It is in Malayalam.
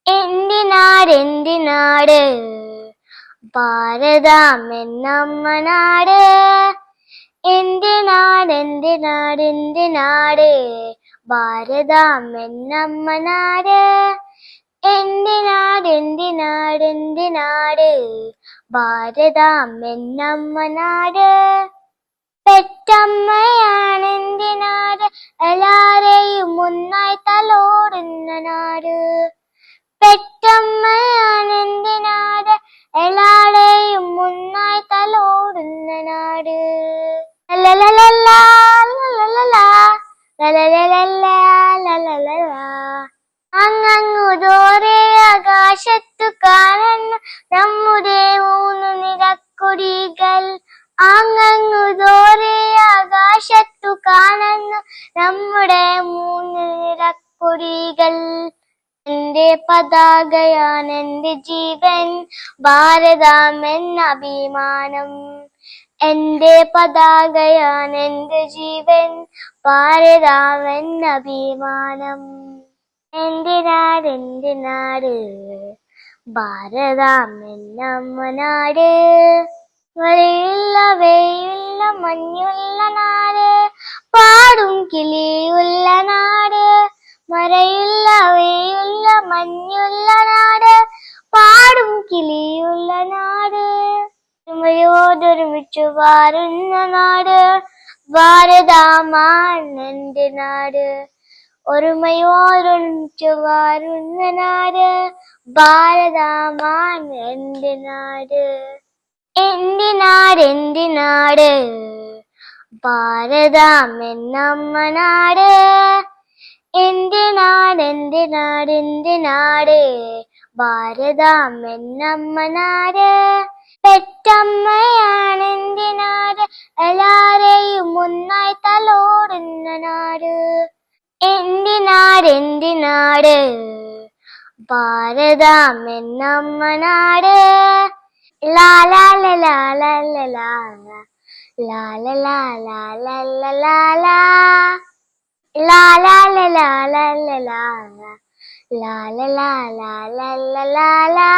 എന്തിനാട് ഭാരതം എന്നമ്മ നാട്. എന്തിനാട് ഭാരതം എന്നമ്മ നാട്. എന്തിനാട് ഭാരതം എന്നമ്മ നാട്. പെറ്റമ്മയാണെന്റെ നാട്, എല്ലാരെയും ഒന്നായി തലോടുന്ന നാട്. പെറ്റമ്മയാണെന്റെ നാട്, എല്ലാരെയും ഒന്നായി തലോടുന്ന നാട്. ലലലലലാ, ലലലലാ, ലലലലലാ, ലലലലാ. അങ്ങു ദൂരെ ആകാശത്തു കാണുന്നു നമ്മുടെ 3 നിറക്കൊടികൾ. അങ്ങു ദൂരെ ആകാശത്തു കാണുന്നു നമ്മുടെ 3 നിറക്കൊടികൾ. എന്റെ പതാകയാണ് എന്റെ ജീവൻ, ഭാരതം എന്ന അഭിമാനം. എന്റെ പതാകയാണ് എന്റെ ജീവൻ, ഭാരതം എന്ന അഭിമാനം. എന്തിനാട് ഭാരതം എന്നമ്മ നാട്. മഴയുള്ള വെയിലുള്ള മഞ്ഞുള്ള നാട്, പാടും കിളിയുള്ള നാട്. മഴയുള്ള വെയിലുള്ള മഞ്ഞുള്ള നാട്, പാടും കിളിയുള്ള നാട്. ഒരുമയോടൊരുമിച്ചു വാരുന്ന നാട്, ഭാരതമാണ് എന്റെ നാട്. ഒരുമയോടൊരുമിച്ചു വാരുന്ന നാട്, ഭാരതമാണ് എന്റെ നാട്. എന്തിനാട് ഭാരതം എന്നമ്മ നാട്. എന്തിനാട് ഭാരതം എന്നമ്മ നാട്. പെറ്റമ്മയാണെന്റെ നാട്, എല്ലാരെയും ഒന്നായി തലോടുന്ന നാട്. എന്തിനാട് ഭാരതം എന്നമ്മ നാട്. ലാലാലലാ, ലാലാ, ലാലാ, ലാലാ, ലാലാലലാ, ലാലാ, ലാലാ, ലാലാ.